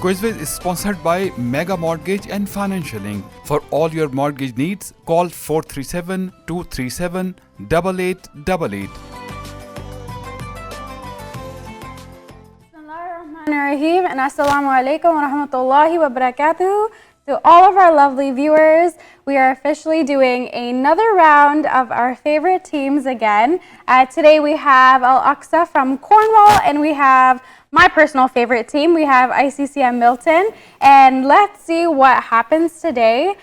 Quizviz is sponsored by Mega Mortgage and Financial Link. For all your mortgage needs, call 437 237 8888. Bismillahirrahmanirrahim and Assalamu alaikum wa rahmatullahi wa barakatuh. To all of our lovely viewers, we are officially doing another round of our favorite teams again. Today we have Aqsa from Cornwall and we have my personal favorite team. We have ICCM Milton, and let's see what happens today.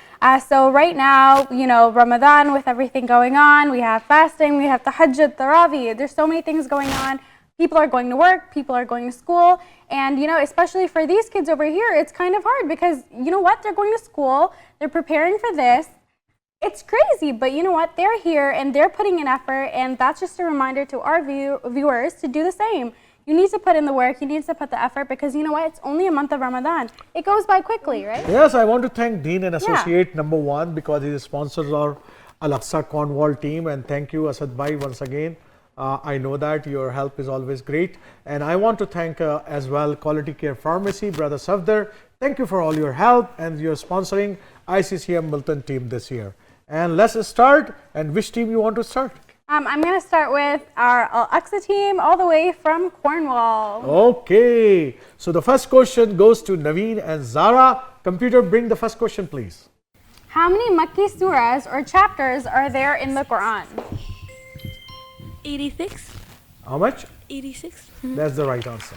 So right now, you know, Ramadan with everything going on, we have fasting, we have tahajjud, tarawih, there's so many things going on. People are going to work, people are going to school, and you know, especially for these kids over here, it's kind of hard because you know what, they're going to school, they're preparing for this. It's crazy, but you know what, they're here and they're putting in effort, and that's just a reminder to our viewers to do the same. You need to put in the work, you need to put the effort, because you know what, it's only a month of Ramadan. It goes by quickly, right? Yes, I want to thank Dean and Associate number one because he sponsors our Aqsa Cornwall team, and thank you Asad Bhai once again. I know that your help is always great, and I want to thank as well Quality Care Pharmacy, Brother Safdar. Thank you for all your help, and you're sponsoring ICCM Milton team this year. And let's start. And which team you want to start? I'm going to start with our Aqsa team all the way from Cornwall. Okay, so the first question goes to Naveen and Zara. Computer, bring the first question, please. How many Makki surahs or chapters are there in the Quran? 86. How much? 86. That's the right answer.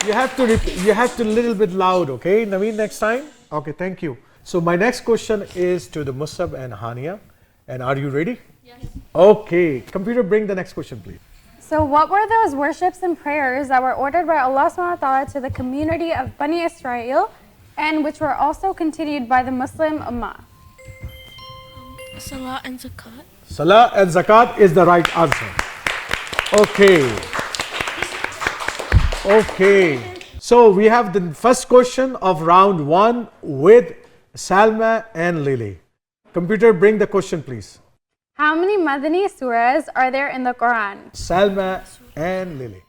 You have to little bit loud, okay, Naveen, next time? Okay, thank you. So my next question is to the Musab and Hania. And are you ready? Yes. Okay, computer, bring the next question, please. So what were those worships and prayers that were ordered by Allah subhanahu wa ta'ala to the community of Bani Israel and which were also continued by the Muslim Ummah? Salah and Zakat. Salah and Zakat is the right answer. Okay. Okay. So we have the first question of round one with Salma and Lily. Computer, bring the question, please. How many Madani surahs are there in the Quran? Salma and Lily.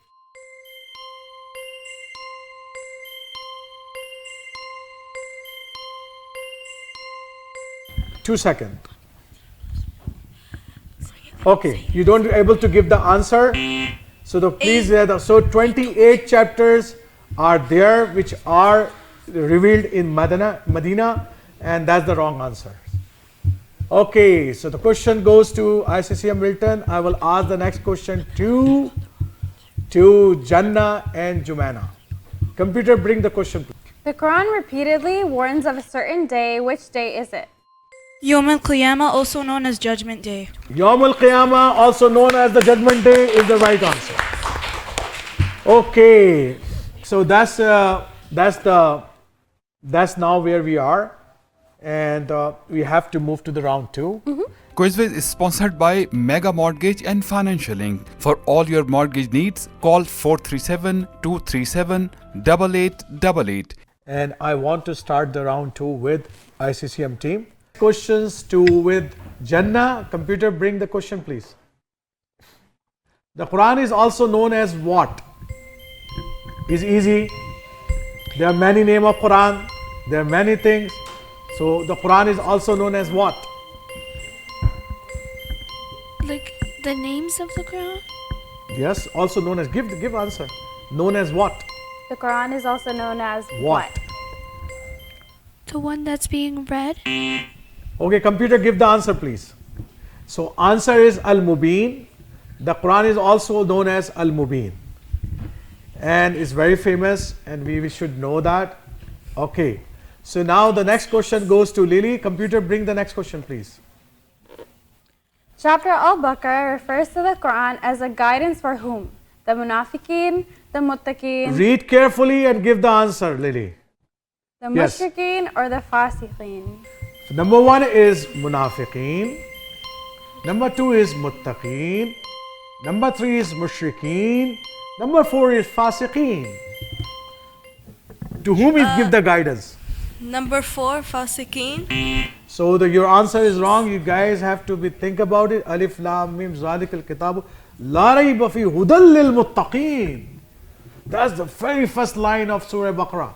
Two seconds. Okay, you don't able to give the answer. So the please, so 28 chapters are there which are revealed in Medina, and that's the wrong answer. Okay, so the question goes to ICCM Milton. I will ask the next question to Jannah and Jumana. Computer, bring the question, please. The Quran repeatedly warns of a certain day. Which day is it? Yawm al-Qiyamah, also known as Judgment Day. Yawm al-Qiyamah, also known as the Judgment Day, is the right answer. Okay, so that's now where we are, and we have to move to the round two. Quizviz is sponsored by Mega Mortgage and Financial Link. For all your mortgage needs, call 437 237 8888. And I want to start the round two with ICCM team. Questions with Jannah. Computer, bring the question, please. The Quran is also known as what? Is easy. There are many names of Quran. There are many things. So the Quran is also known as what? Like the names of the Quran? Yes, also known as, give answer. Known as what? The Quran is also known as What? The one that's being read? Okay, computer, give the answer, please. So answer is Al-Mubin. The Quran is also known as Al-Mubin, and it's very famous, and we should know that. Okay, so now the next question goes to Lily. Computer, bring the next question, please. Chapter Al-Baqarah refers to the Quran as a guidance for whom? The Munafiqeen, the Muttaqeen, Read carefully and give the answer, Lily. the Yes. Mushrikeen, or the Fasiqeen? Number one is Munafiqeen. Number two is Muttaqeen. Number three is Mushrikeen. Number four is Fasiqeen. To whom it give the guidance? Number 4, Fasiqeen. So your answer is wrong. You guys have to think about it. Alif Lam Mim Zalikal Kitabu La Rayba Fi Hudal Lil Muttaqeen. That's the very first line of Surah Baqarah.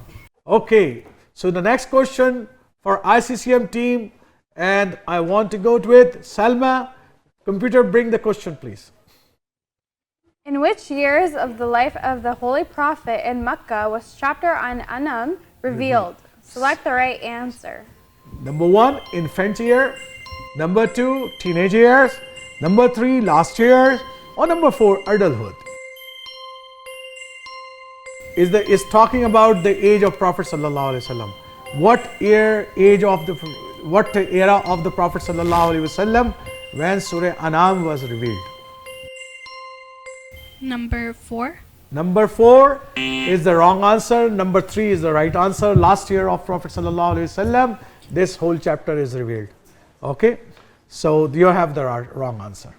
Okay, so the next question for ICCM team, and I want to go with Salma. Computer, bring the question, please. In which years of the life of the Holy Prophet in Mecca was chapter on Anam revealed? Select the right answer. Number 1, infant year. Number 2, teenage years. Number 3, last year. Or number 4, adulthood. Is talking about the age of Prophet sallallahu alaihi wasallam. What era of the Prophet sallallahu alaihi wasallam when Surah Anam was revealed? Number 4. Number 4 is the wrong answer. Number 3 is the right answer. Last year of Prophet sallallahu alaihi wasallam, this whole chapter is revealed. Okay, so you have the wrong answer.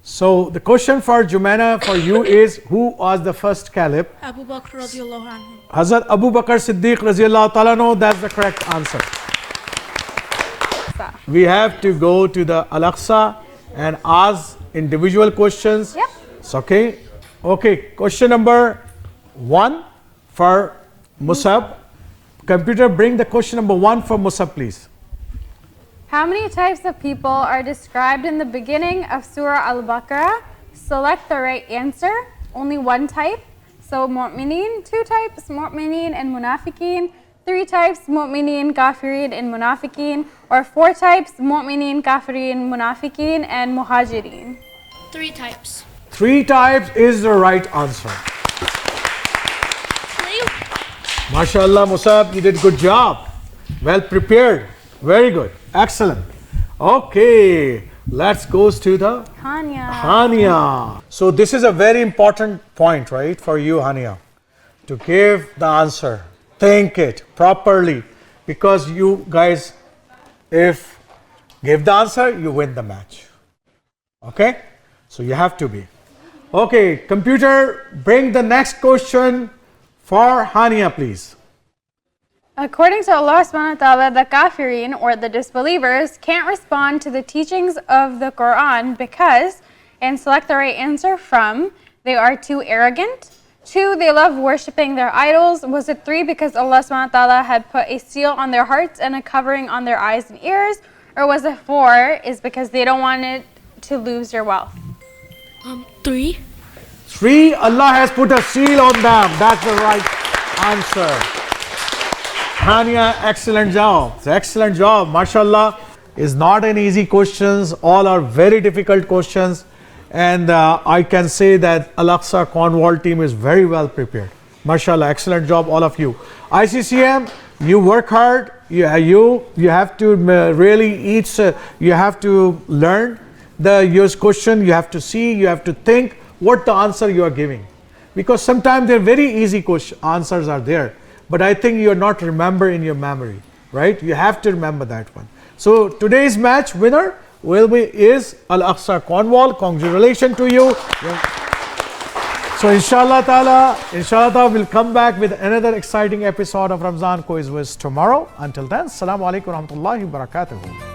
So the question for Jumaina for you is, who was the first caliph? Abu Bakr radiallahu anhu. Hazrat Abu Bakr Siddiq radiallahu ta'ala anhu. That's the correct answer. We have to go to the Al-Aqsa and ask individual questions. Yep. It's okay. Okay, question number 1 for Musab. Computer, bring the question number 1 for Musab, please. How many types of people are described in the beginning of Surah Al-Baqarah? Select the right answer. Only one type. So mu'mineen, 2 types, mu'mineen and munafiqeen. 3 types, mu'mineen, kafirin and munafiqeen. Or 4 types, mu'mineen, kafirin, munafiqeen and muhajirin. 3 types. 3 types is the right answer. MashaAllah, Musab, you did good job. Well prepared. Very good. Excellent. Okay, let's go to the Hania. So this is a very important point, right, for you, Hania, to give the answer. Think it properly, because you guys, if give the answer, you win the match. Okay, so you have to be. Okay, computer, bring the next question for Hania, please. According to Allah subhanahu wa ta'ala, the kafirin, or the disbelievers, can't respond to the teachings of the Quran because, and select the right answer from, they are too arrogant. 2, they love worshipping their idols. Was it 3, because Allah subhanahu wa ta'ala had put a seal on their hearts and a covering on their eyes and ears? Or was it 4, is because they don't want it to lose their wealth? 3. 3, Allah has put a seal on them. That's the right answer. Hania, excellent job. Excellent job. MashaAllah, is not an easy questions. All are very difficult questions. And I can say that Al-Aqsa Cornwall team is very well prepared. MashaAllah, excellent job, all of you. ICCM, you work hard. You have to really you have to learn your question. You have to see, you have to think what the answer you are giving. Because sometimes they're very easy answers are there. But I think you are not remember in your memory, right? You have to remember that one. So today's match winner is Al-Aqsa Cornwall. Congratulations to you. So inshallah ta'ala, we'll come back with another exciting episode of Ramzan Quiz Wiz tomorrow. Until then, Assalamu alaikum wa rahmatullahi wa barakatuhu.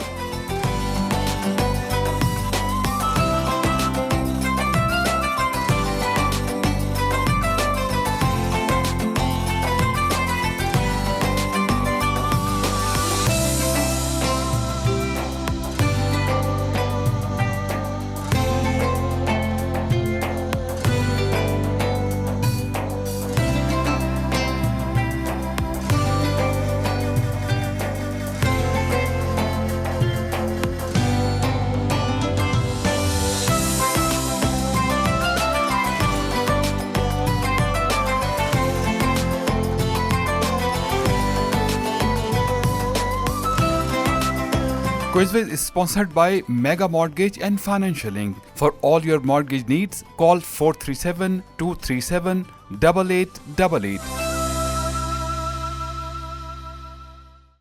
Quizwiz is sponsored by Mega Mortgage and Financialing. For all your mortgage needs, call 437 237 8888.